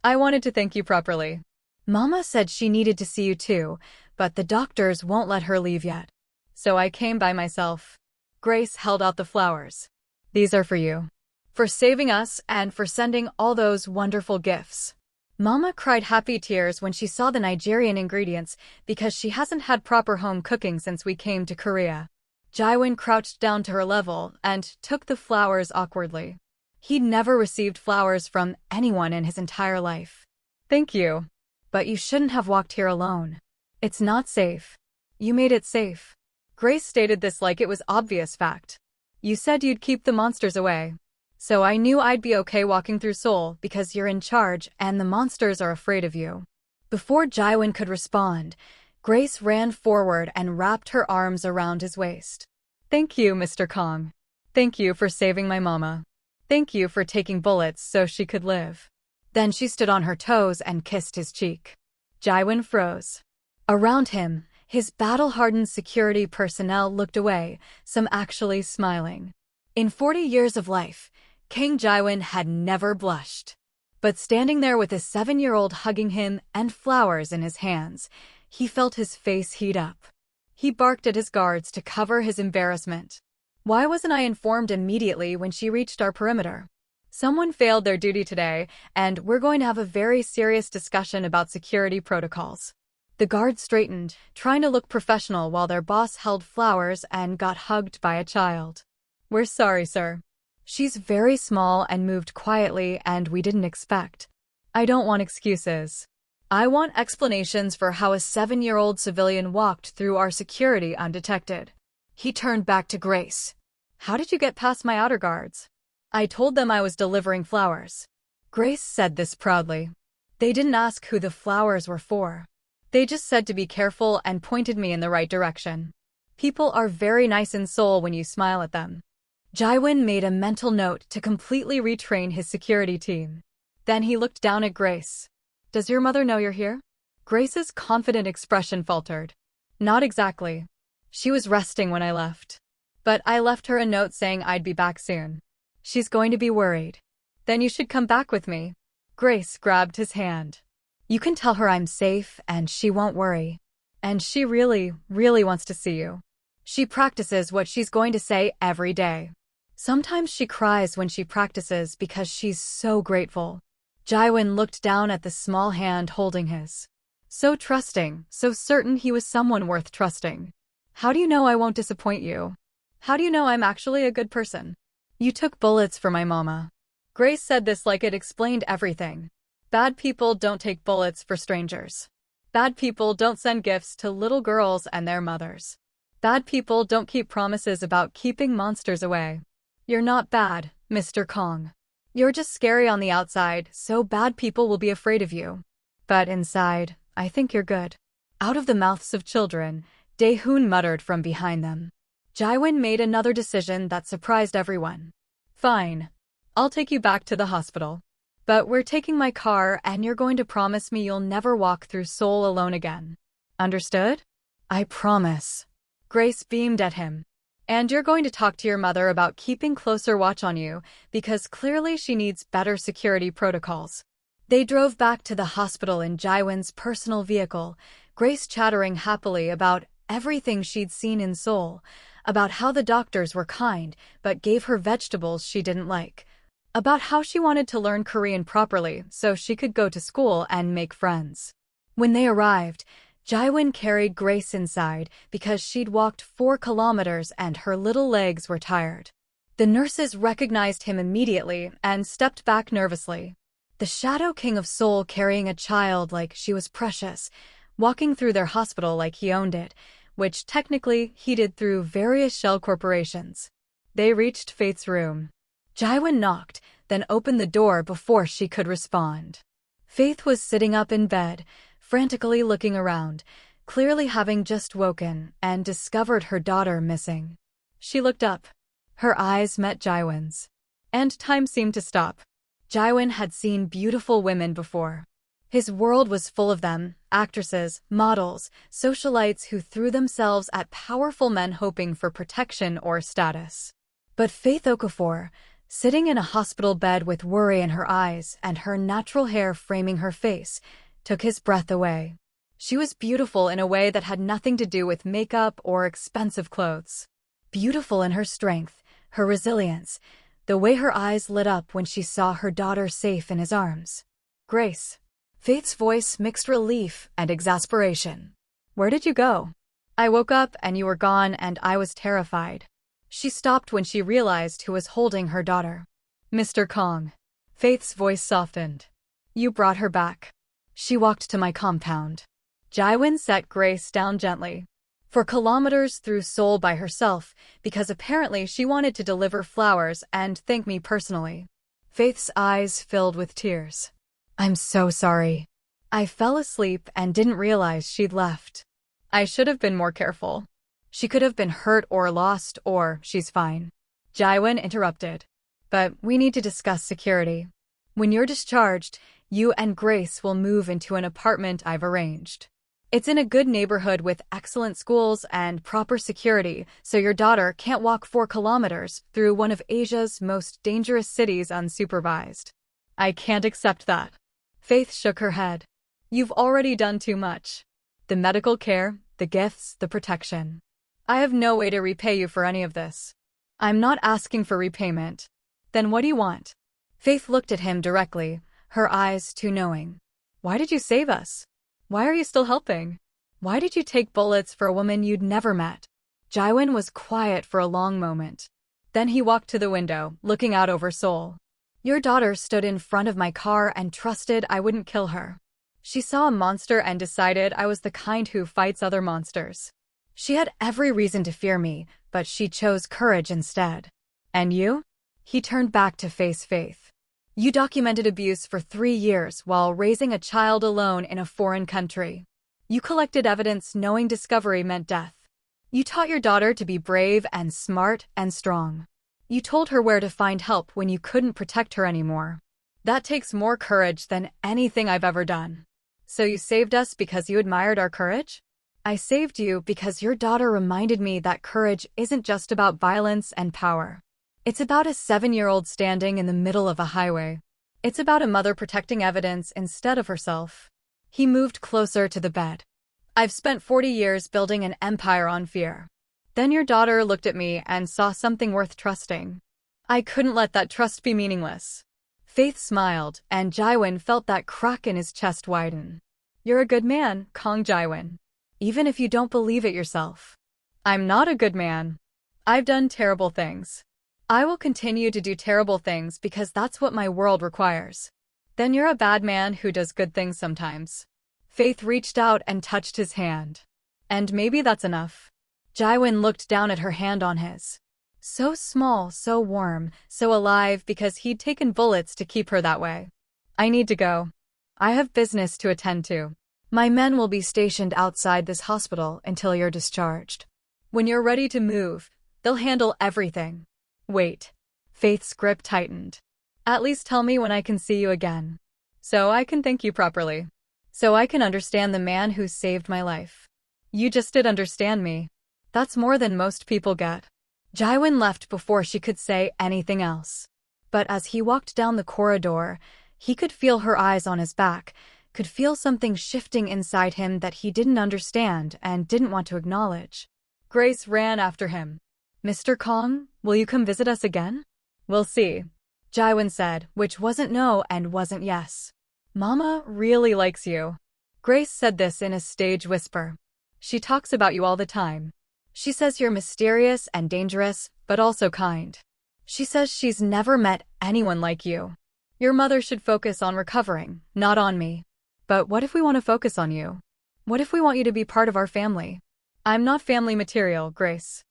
I wanted to thank you properly. Mama said she needed to see you too, but the doctors won't let her leave yet. So I came by myself. Grace held out the flowers. These are for you. For saving us and for sending all those wonderful gifts. Mama cried happy tears when she saw the Nigerian ingredients because she hasn't had proper home cooking since we came to Korea. Jaiwon crouched down to her level and took the flowers awkwardly. He'd never received flowers from anyone in his entire life. Thank you. But you shouldn't have walked here alone. It's not safe. You made it safe. Grace stated this like it was obvious fact. You said you'd keep the monsters away. So I knew I'd be okay walking through Seoul because you're in charge and the monsters are afraid of you. Before Jaiwon could respond, Grace ran forward and wrapped her arms around his waist. Thank you, Mr. Kong. Thank you for saving my mama. Thank you for taking bullets so she could live. Then she stood on her toes and kissed his cheek. Jaiwon froze. Around him, his battle-hardened security personnel looked away, some actually smiling. In 40 years of life, King Jaiwon had never blushed. But standing there with a 7-year-old hugging him and flowers in his hands, he felt his face heat up. He barked at his guards to cover his embarrassment. Why wasn't I informed immediately when she reached our perimeter? Someone failed their duty today, and we're going to have a very serious discussion about security protocols. The guards straightened, trying to look professional while their boss held flowers and got hugged by a child. We're sorry, sir. She's very small and moved quietly and we didn't expect. I don't want excuses. I want explanations for how a 7-year-old civilian walked through our security undetected. He turned back to Grace. How did you get past my outer guards? I told them I was delivering flowers. Grace said this proudly. They didn't ask who the flowers were for. They just said to be careful and pointed me in the right direction. People are very nice in Seoul when you smile at them. Jaewon made a mental note to completely retrain his security team. Then he looked down at Grace. Does your mother know you're here? Grace's confident expression faltered. Not exactly. She was resting when I left. But I left her a note saying I'd be back soon. She's going to be worried. Then you should come back with me. Grace grabbed his hand. You can tell her I'm safe and she won't worry. And she really, really wants to see you. She practices what she's going to say every day. Sometimes she cries when she practices because she's so grateful. Jaewon looked down at the small hand holding his. So trusting, so certain he was someone worth trusting. How do you know I won't disappoint you? How do you know I'm actually a good person? You took bullets for my mama. Grace said this like it explained everything. Bad people don't take bullets for strangers. Bad people don't send gifts to little girls and their mothers. Bad people don't keep promises about keeping monsters away. You're not bad, Mr. Kong. You're just scary on the outside, so bad people will be afraid of you. But inside, I think you're good. Out of the mouths of children, Dae-hoon muttered from behind them. Jaewon made another decision that surprised everyone. Fine. I'll take you back to the hospital. But we're taking my car and you're going to promise me you'll never walk through Seoul alone again. Understood? I promise. Grace beamed at him. And you're going to talk to your mother about keeping closer watch on you, because clearly she needs better security protocols. They drove back to the hospital in Jaewon's personal vehicle, Grace chattering happily about everything she'd seen in Seoul, about how the doctors were kind but gave her vegetables she didn't like, about how she wanted to learn Korean properly so she could go to school and make friends. When they arrived, Jaewon carried Grace inside because she'd walked 4 kilometers and her little legs were tired. The nurses recognized him immediately and stepped back nervously. The Shadow King of Seoul carrying a child like she was precious, walking through their hospital like he owned it, which technically he did through various shell corporations. They reached Faith's room. Jaewon knocked, then opened the door before she could respond. Faith was sitting up in bed, frantically looking around, clearly having just woken and discovered her daughter missing. She looked up. Her eyes met Jaewon's. And time seemed to stop. Jaewon had seen beautiful women before. His world was full of them, actresses, models, socialites who threw themselves at powerful men hoping for protection or status. But Faith Okafor, sitting in a hospital bed with worry in her eyes and her natural hair framing her face, took his breath away. She was beautiful in a way that had nothing to do with makeup or expensive clothes. Beautiful in her strength, her resilience, the way her eyes lit up when she saw her daughter safe in his arms. Grace. Faith's voice mixed relief and exasperation. Where did you go? I woke up and you were gone and I was terrified. She stopped when she realized who was holding her daughter. Mr. Kong. Faith's voice softened. You brought her back. She walked to my compound. Jaewon set Grace down gently. For kilometers through Seoul by herself, because apparently she wanted to deliver flowers and thank me personally. Faith's eyes filled with tears. I'm so sorry. I fell asleep and didn't realize she'd left. I should have been more careful. She could have been hurt or lost, or she's fine. Jaewon interrupted. But we need to discuss security. When you're discharged, you and Grace will move into an apartment I've arranged. It's in a good neighborhood with excellent schools and proper security, so your daughter can't walk 4 kilometers through one of Asia's most dangerous cities unsupervised. I can't accept that. Faith shook her head. You've already done too much. The medical care, the gifts, the protection. I have no way to repay you for any of this. I'm not asking for repayment. Then what do you want? Faith looked at him directly, her eyes too knowing. Why did you save us? Why are you still helping? Why did you take bullets for a woman you'd never met? Jaewon was quiet for a long moment. Then he walked to the window, looking out over Seoul. Your daughter stood in front of my car and trusted I wouldn't kill her. She saw a monster and decided I was the kind who fights other monsters. She had every reason to fear me, but she chose courage instead. And you? He turned back to face Faith. You documented abuse for 3 years while raising a child alone in a foreign country. You collected evidence knowing discovery meant death. You taught your daughter to be brave and smart and strong. You told her where to find help when you couldn't protect her anymore. That takes more courage than anything I've ever done. So you saved us because you admired our courage? I saved you because your daughter reminded me that courage isn't just about violence and power. It's about a 7-year-old standing in the middle of a highway. It's about a mother protecting evidence instead of herself. He moved closer to the bed. I've spent 40 years building an empire on fear. Then your daughter looked at me and saw something worth trusting. I couldn't let that trust be meaningless. Faith smiled, and Jaiwin felt that crack in his chest widen. You're a good man, Kong Jaiwin. Even if you don't believe it yourself. I'm not a good man. I've done terrible things. I will continue to do terrible things because that's what my world requires. Then you're a bad man who does good things sometimes. Faith reached out and touched his hand. And maybe that's enough. Jaiwin looked down at her hand on his. So small, so warm, so alive because he'd taken bullets to keep her that way. I need to go. I have business to attend to. My men will be stationed outside this hospital until you're discharged. When you're ready to move, they'll handle everything. Wait. Faith's grip tightened. At least tell me when I can see you again. So I can thank you properly. So I can understand the man who saved my life. You just did understand me. That's more than most people get. Jaiwin left before she could say anything else. But as he walked down the corridor, he could feel her eyes on his back, could feel something shifting inside him that he didn't understand and didn't want to acknowledge. Grace ran after him. Mr. Kong, will you come visit us again? We'll see. Jaiwin said, which wasn't no and wasn't yes. Mama really likes you. Grace said this in a stage whisper. She talks about you all the time. She says you're mysterious and dangerous, but also kind. She says she's never met anyone like you. Your mother should focus on recovering, not on me. But what if we want to focus on you? What if we want you to be part of our family? I'm not family material, Grace.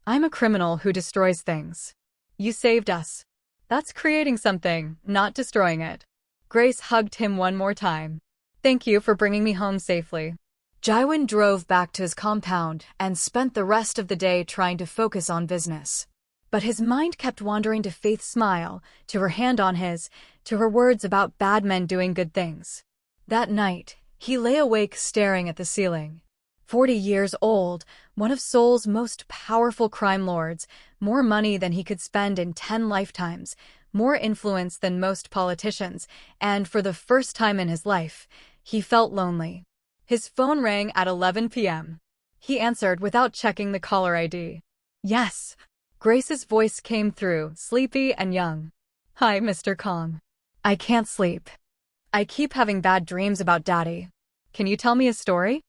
I'm a criminal who destroys things. You saved us. That's creating something, not destroying it. Grace hugged him one more time. Thank you for bringing me home safely. Jaiwin drove back to his compound and spent the rest of the day trying to focus on business. But his mind kept wandering to Faith's smile, to her hand on his, to her words about bad men doing good things. That night, he lay awake staring at the ceiling. 40 years old, one of Seoul's most powerful crime lords, more money than he could spend in 10 lifetimes, more influence than most politicians, and for the first time in his life, he felt lonely. His phone rang at 11 p.m. He answered without checking the caller ID. Yes. Grace's voice came through, sleepy and young. Hi, Mr. Kong. I can't sleep. I keep having bad dreams about Daddy. Can you tell me a story?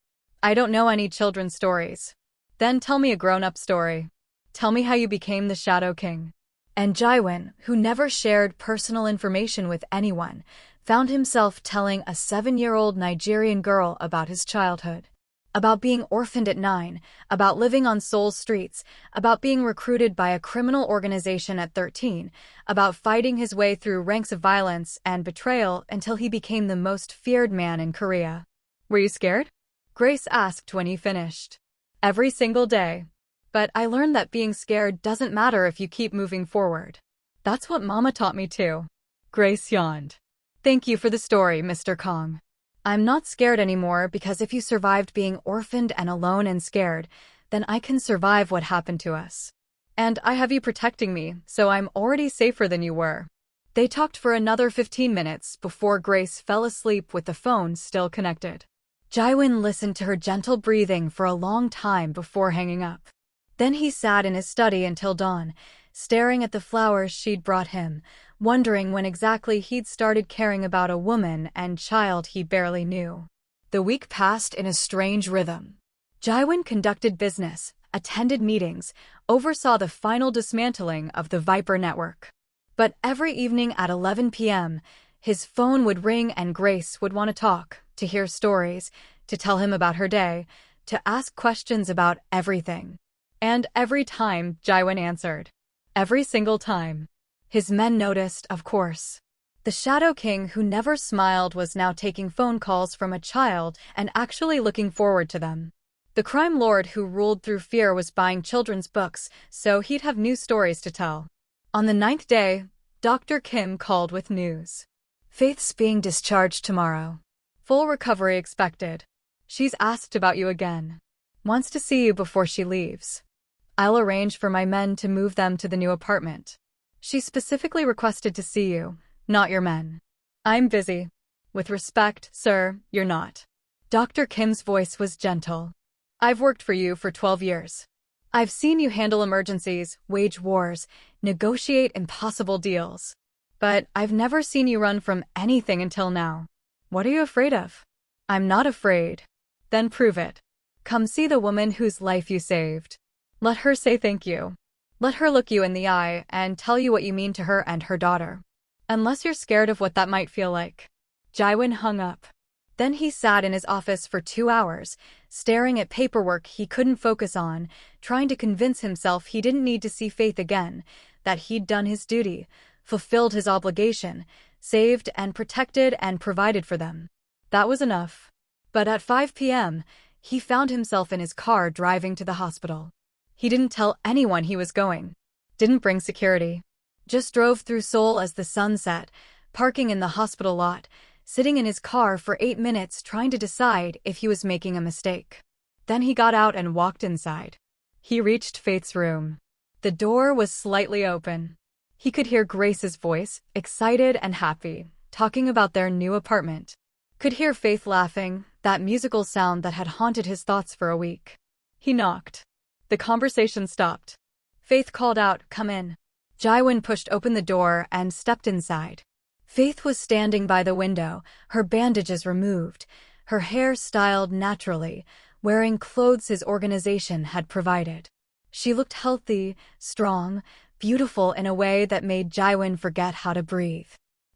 I don't know any children's stories. Then tell me a grown-up story. Tell me how you became the Shadow King. And Jaiwin, who never shared personal information with anyone, found himself telling a 7-year-old Nigerian girl about his childhood. About being orphaned at 9, about living on Seoul streets, about being recruited by a criminal organization at 13, about fighting his way through ranks of violence and betrayal until he became the most feared man in Korea. Were you scared? Grace asked when he finished. Every single day. But I learned that being scared doesn't matter if you keep moving forward. That's what Mama taught me too. Grace yawned. Thank you for the story, Mr. Kong. I'm not scared anymore because if you survived being orphaned and alone and scared, then I can survive what happened to us. And I have you protecting me, so I'm already safer than you were. They talked for another 15 minutes before Grace fell asleep with the phone still connected. Jaiwin listened to her gentle breathing for a long time before hanging up. Then he sat in his study until dawn, staring at the flowers she'd brought him, wondering when exactly he'd started caring about a woman and child he barely knew. The week passed in a strange rhythm. Jaiwin conducted business, attended meetings, oversaw the final dismantling of the Viper network. But every evening at 11 p.m., his phone would ring and Grace would want to talk, to hear stories, to tell him about her day, to ask questions about everything. And every time, Jaiwin answered. Every single time. His men noticed, of course. The Shadow King, who never smiled, was now taking phone calls from a child and actually looking forward to them. The crime lord who ruled through fear was buying children's books, so he'd have new stories to tell. On the 9th day, Dr. Kim called with news. Faith's being discharged tomorrow. Full recovery expected. She's asked about you again. Wants to see you before she leaves. I'll arrange for my men to move them to the new apartment. She specifically requested to see you, not your men. I'm busy. With respect, sir, you're not. Dr. Kim's voice was gentle. I've worked for you for 12 years. I've seen you handle emergencies, wage wars, negotiate impossible deals. But I've never seen you run from anything until now. What are you afraid of? I'm not afraid. Then prove it. Come see the woman whose life you saved. Let her say thank you. Let her look you in the eye and tell you what you mean to her and her daughter. Unless you're scared of what that might feel like. Jaiwon hung up. Then he sat in his office for 2 hours, staring at paperwork he couldn't focus on, trying to convince himself he didn't need to see Faith again, that he'd done his duty, fulfilled his obligation, saved and protected and provided for them. That was enough. But at 5 p.m., he found himself in his car driving to the hospital. He didn't tell anyone he was going. Didn't bring security. Just drove through Seoul as the sun set, parking in the hospital lot, sitting in his car for 8 minutes trying to decide if he was making a mistake. Then he got out and walked inside. He reached Faith's room. The door was slightly open. He could hear Grace's voice, excited and happy, talking about their new apartment. Could hear Faith laughing, that musical sound that had haunted his thoughts for a week. He knocked. The conversation stopped. Faith called out, "Come in." Jaiwon pushed open the door and stepped inside. Faith was standing by the window, her bandages removed, her hair styled naturally, wearing clothes his organization had provided. She looked healthy, strong, beautiful in a way that made Jaiwon forget how to breathe.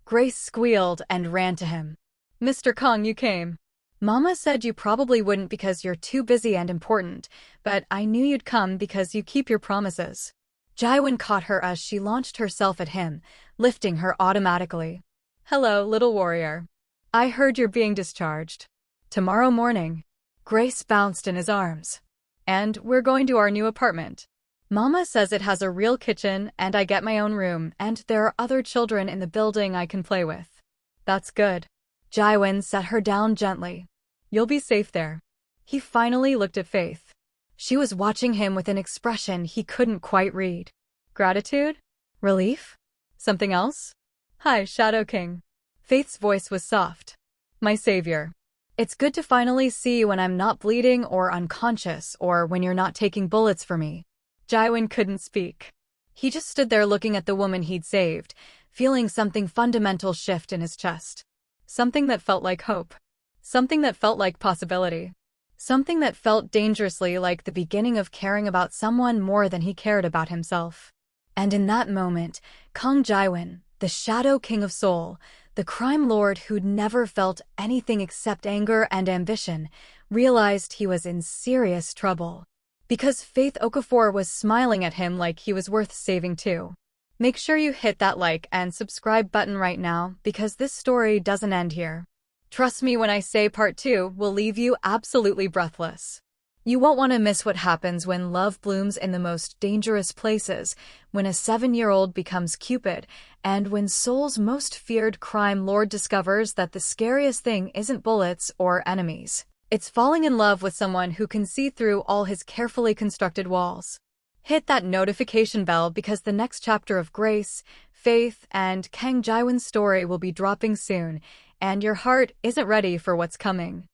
Grace squealed and ran to him. "Mr. Kong, you came. Mama said you probably wouldn't because you're too busy and important, but I knew you'd come because you keep your promises." Jaiwon caught her as she launched herself at him, lifting her automatically. "Hello, little warrior. I heard you're being discharged. Tomorrow morning." Grace bounced in his arms. "And we're going to our new apartment. Mama says it has a real kitchen and I get my own room and there are other children in the building I can play with." "That's good." Jaiwon set her down gently. "You'll be safe there." He finally looked at Faith. She was watching him with an expression he couldn't quite read. Gratitude? Relief? Something else? "Hi, Shadow King." Faith's voice was soft. "My savior. It's good to finally see you when I'm not bleeding or unconscious or when you're not taking bullets for me." Jaiwon couldn't speak. He just stood there looking at the woman he'd saved, feeling something fundamental shift in his chest. Something that felt like hope. Something that felt like possibility. Something that felt dangerously like the beginning of caring about someone more than he cared about himself. And in that moment, Kang Jaiwon, the Shadow King of Seoul, the crime lord who'd never felt anything except anger and ambition, realized he was in serious trouble. Because Faith Okafor was smiling at him like he was worth saving too. Make sure you hit that like and subscribe button right now because this story doesn't end here. Trust me when I say part 2 will leave you absolutely breathless. You won't want to miss what happens when love blooms in the most dangerous places, when a 7-year-old becomes Cupid, and when Seoul's most feared crime lord discovers that the scariest thing isn't bullets or enemies. It's falling in love with someone who can see through all his carefully constructed walls. Hit that notification bell because the next chapter of Grace, Faith, and Kang Jaiwon's story will be dropping soon, and your heart isn't ready for what's coming.